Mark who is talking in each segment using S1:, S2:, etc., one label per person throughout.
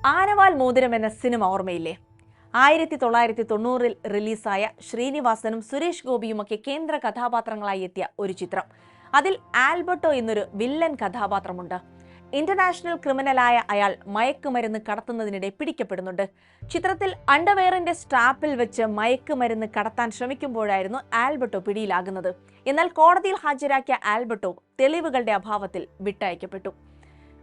S1: ആനവാൽ മോതിരം എന്ന സിനിമ ഓർമ്മയില്ലേ? 1990-ൽ റിലീസായ ശ്രീനിവാസനും സുരേഷ് ഗോപിയുമൊക്കെ കേന്ദ്ര കഥാപാത്രങ്ങളായി എത്തിയ ഒരു ചിത്രം. അതിൽ ആൽബർട്ടോ എന്നൊരു വില്ലൻ കഥാപാത്രമുണ്ട്. ഇന്റർനാഷണൽ ക്രിമിനലായ അയാൾ മയക്കുമരുന്ന് കടത്തുന്നതിനിടെ പിടിക്കപ്പെടുന്നുണ്ട്. ചിത്രത്തിൽ അണ്ടർവെയറിന്റെ സ്ട്രാപ്പിൽ വെച്ച് മയക്കുമരുന്ന് കടത്താൻ ശ്രമിക്കുമ്പോഴായിരുന്നു ആൽബർട്ടോ പിടിയിലാകുന്നത്. എന്നാൽ കോടതിയിൽ ഹാജരാക്കിയ ആൽബർട്ടോ തെളിവുകളുടെ അഭാവത്തിൽ വിട്ടയക്കപ്പെട്ടു.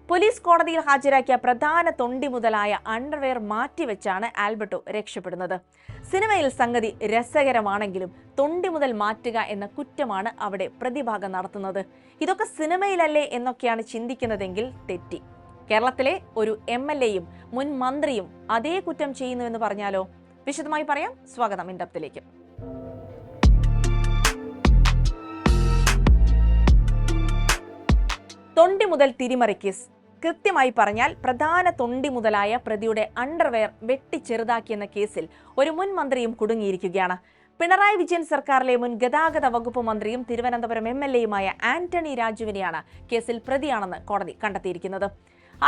S1: പോലീസ് കോടതിയിൽ ഹാജരാക്കിയ പ്രധാന തൊണ്ടി മുതലായ അണ്ടർവെയർ മാറ്റിവെച്ചാണ് ആൽബർട്ടോ രക്ഷപ്പെടുന്നത്. സിനിമയിൽ സംഗതി രസകരമാണെങ്കിലും തൊണ്ടി മുതൽ മാറ്റുക എന്ന കുറ്റമാണ് അവിടെ പ്രതിഭാഗം നടത്തുന്നത്. ഇതൊക്കെ സിനിമയിലല്ലേ എന്നൊക്കെയാണ് ചിന്തിക്കുന്നതെങ്കിൽ തെറ്റി. കേരളത്തിലെ ഒരു MLA-യും മുൻ മന്ത്രിയും അതേ കുറ്റം ചെയ്യുന്നുവെന്ന് പറഞ്ഞാലോ? വിശദമായി പറയാം. സ്വാഗതം ഇൻഡപ്തിലേക്ക്. തൊണ്ടി മുതൽ തിരിമറി കേസ്. കൃത്യമായി പറഞ്ഞാൽ പ്രധാന തൊണ്ടി മുതലായ പ്രതിയുടെ അണ്ടർവെയർ വെട്ടി ചെറുതാക്കിയെന്ന കേസിൽ ഒരു മുൻ മന്ത്രിയും കുടുങ്ങിയിരിക്കുകയാണ്. പിണറായി വിജയൻ സർക്കാരിലെ മുൻ ഗതാഗത വകുപ്പ് മന്ത്രിയും തിരുവനന്തപുരം MLA-യുമായ ആന്റണി രാജുവിനെയാണ് കേസിൽ പ്രതിയാണെന്ന് കോടതി കണ്ടെത്തിയിരിക്കുന്നത്.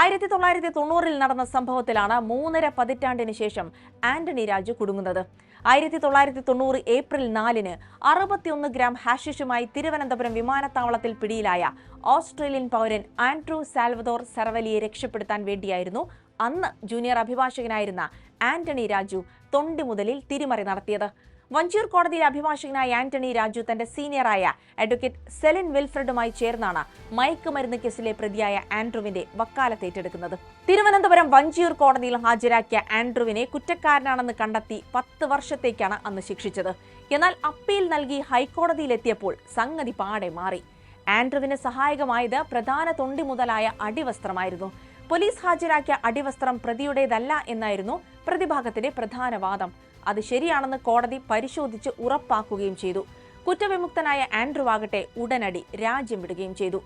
S1: 1990-ൽ നടന്ന സംഭവത്തിലാണ് 3.5 പതിറ്റാണ്ടിന് ശേഷം ആന്റണി രാജു കുടുങ്ങുന്നത്. 1990 ഏപ്രിൽ 4-ന് 61 ഗ്രാം ഹാഷിഷുമായി തിരുവനന്തപുരം വിമാനത്താവളത്തിൽ പിടിയിലായ ഓസ്ട്രേലിയൻ പൗരൻ ആൻഡ്രൂ സാൽവദോർ സെറവലിയെ രക്ഷപ്പെടുത്താൻ വേണ്ടിയായിരുന്നു അന്ന് ജൂനിയർ അഭിഭാഷകനായിരുന്ന ആന്റണി രാജു തൊണ്ടി മുതലിൽ തിരിമറി നടത്തിയത്. വഞ്ചിയൂർ കോടതിയിൽ അഭിഭാഷകനായ ആന്റണി രാജു തന്റെ സീനിയറായ അഡ്വക്കേറ്റ് സെലിൻ വിൽഫ്രഡുമായി ചേർന്നാണ് മയക്കുമരുന്ന് കേസിലെ പ്രതിയായ ആൻഡ്രുവിന്റെ വക്കാലത്ത് ഏറ്റെടുക്കുന്നത്. തിരുവനന്തപുരം വഞ്ചിയൂർ കോടതിയിൽ ഹാജരാക്കിയ ആൻഡ്രുവിനെ കുറ്റക്കാരനാണെന്ന് കണ്ടെത്തി 10 വർഷത്തേക്കാണ് അന്ന് ശിക്ഷിച്ചത്. എന്നാൽ അപ്പീൽ നൽകി ഹൈക്കോടതിയിലെത്തിയപ്പോൾ സംഗതി പാടെ മാറി. ആൻഡ്രുവിന് സഹായകമായത് പ്രധാന തൊണ്ടി മുതലായ അടിവസ്ത്രമായിരുന്നു. പോലീസ് ഹാജരാക്കിയ അടിവസ്ത്രം പ്രതിയുടേതല്ല എന്നായിരുന്നു പ്രതിഭാഗത്തിന്റെ പ്രധാന വാദം. അത് ശരിയാണെന്ന് കോടതി പരിശോധിച്ച് ഉറപ്പാക്കുകയും ചെയ്തു. കുറ്റവിമുക്തനായ ആൻഡ്രു ആകട്ടെ ഉടനടി രാജ്യം വിടുകയും ചെയ്തു.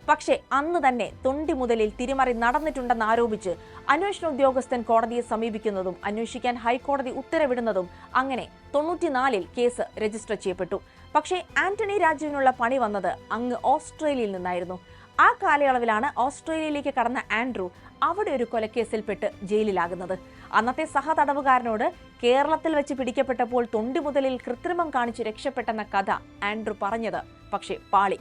S1: പക്ഷേ അന്ന് തന്നെ തൊണ്ടി മുതലിൽ തിരിമറി നടന്നിട്ടുണ്ടെന്ന് ആരോപിച്ച് അന്വേഷണ ഉദ്യോഗസ്ഥൻ കോടതിയെ സമീപിക്കുന്നതും അന്വേഷിക്കാൻ ഹൈക്കോടതി ഉത്തരവിടുന്നതും അങ്ങനെ 94-ൽ കേസ് രജിസ്റ്റർ ചെയ്യപ്പെട്ടു. പക്ഷേ ആന്റണി രാജുവിനുള്ള പണി വന്നത് അങ്ങ് ഓസ്ട്രേലിയയിൽ നിന്നായിരുന്നു. ആ കാലയളവിലാണ് ഓസ്ട്രേലിയയിലേക്ക് കടന്ന ആൻഡ്രു അവിടെ ഒരു കൊലക്കേസിൽപ്പെട്ട് ജയിലിലാകുന്നത്. അന്നത്തെ സഹതടവുകാരനോട് കേരളത്തിൽ വെച്ച് പിടിക്കപ്പെട്ടപ്പോൾ തൊണ്ടി മുതലിൽ കൃത്രിമം കാണിച്ച് രക്ഷപ്പെട്ടെന്ന കഥ ആൻഡ്രു പറഞ്ഞത് പക്ഷേ പാളി.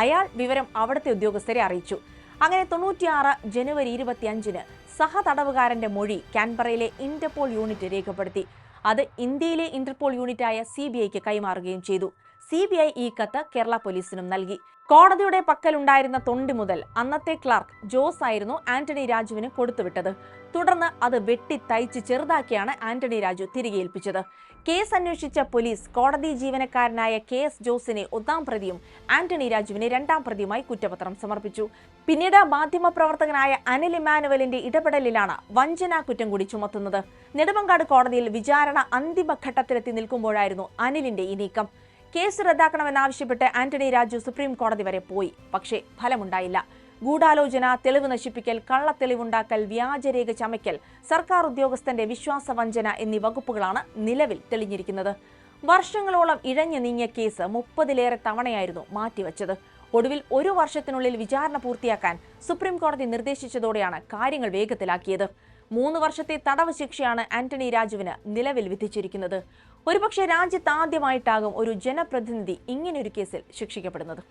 S1: അയാൾ വിവരം അവിടുത്തെ ഉദ്യോഗസ്ഥരെ അറിയിച്ചു. അങ്ങനെ 96 ജനുവരി 25-ന് സഹതടവുകാരന്റെ മൊഴി കാൻബറയിലെ ഇന്റർപോൾ യൂണിറ്റ് രേഖപ്പെടുത്തി. അത് ഇന്ത്യയിലെ ഇന്റർപോൾ യൂണിറ്റായ CBIക്ക് കൈമാറുകയും ചെയ്തു. CBI ഈ കത്ത് കേരള പോലീസിനും നൽകി. കോടതിയുടെ പക്കലുണ്ടായിരുന്ന തൊണ്ടി മുതൽ അന്നത്തെ ക്ലാർക്ക് ജോസ് ആയിരുന്നു ആന്റണി രാജുവിന് കൊടുത്തുവിട്ടത്. തുടർന്ന് അത് വെട്ടി തയ്ച്ച് ചെറുതാക്കിയാണ് ആന്റണി രാജു തിരികെ ഏൽപ്പിച്ചത്. കേസ് അന്വേഷിച്ച പോലീസ് കോടതി ജീവനക്കാരനായ KS ജോസിനെ 1-ാം പ്രതിയും ആന്റണി രാജുവിനെ 2-ാം പ്രതിയുമായി കുറ്റപത്രം സമർപ്പിച്ചു. പിന്നീട് മാധ്യമപ്രവർത്തകനായ അനിൽ ഇമാനുവലിന്റെ ഇടപെടലിലാണ് വഞ്ചനാ കുറ്റം കൂടി ചുമത്തുന്നത്. നെടുമങ്ങാട് കോടതിയിൽ വിചാരണ അന്തിമഘട്ടത്തിലെത്തി നിൽക്കുമ്പോഴായിരുന്നു അനിലിന്റെ ഈ നീക്കം. കേസ് റദ്ദാക്കണമെന്നാവശ്യപ്പെട്ട് ആന്റണി രാജു സുപ്രീം കോടതി വരെ പോയി. പക്ഷേ ഫലമുണ്ടായില്ല. ഗൂഢാലോചന, തെളിവ് നശിപ്പിക്കൽ, കള്ളത്തെളിവുണ്ടാക്കൽ, വ്യാജരേഖ ചമയ്ക്കൽ, സർക്കാർ ഉദ്യോഗസ്ഥന്റെ വിശ്വാസവഞ്ചന എന്നീ വകുപ്പുകളാണ് നിലവിൽ തെളിഞ്ഞിരിക്കുന്നത്. വർഷങ്ങളോളം ഇഴഞ്ഞു നീങ്ങിയ കേസ് 30-ലേറെ തവണയായിരുന്നു മാറ്റിവെച്ചത്. ഒടുവിൽ 1 വർഷത്തിനുള്ളിൽ വിചാരണ പൂർത്തിയാക്കാൻ സുപ്രീം കോടതി നിർദ്ദേശിച്ചതോടെയാണ് കാര്യങ്ങൾ വേഗത്തിലാക്കിയത്. 3 വർഷത്തെ തടവ് ശിക്ഷയാണ് ആന്റണി രാജുവിന് നിലവിൽ വിധിച്ചിരിക്കുന്നത്. ഒരുപക്ഷെ രാജ്യത്ത് ആദ്യമായിട്ടാകും ഒരു ജനപ്രതിനിധി ഇങ്ങനെയൊരു കേസിൽ ശിക്ഷിക്കപ്പെടുന്നത്.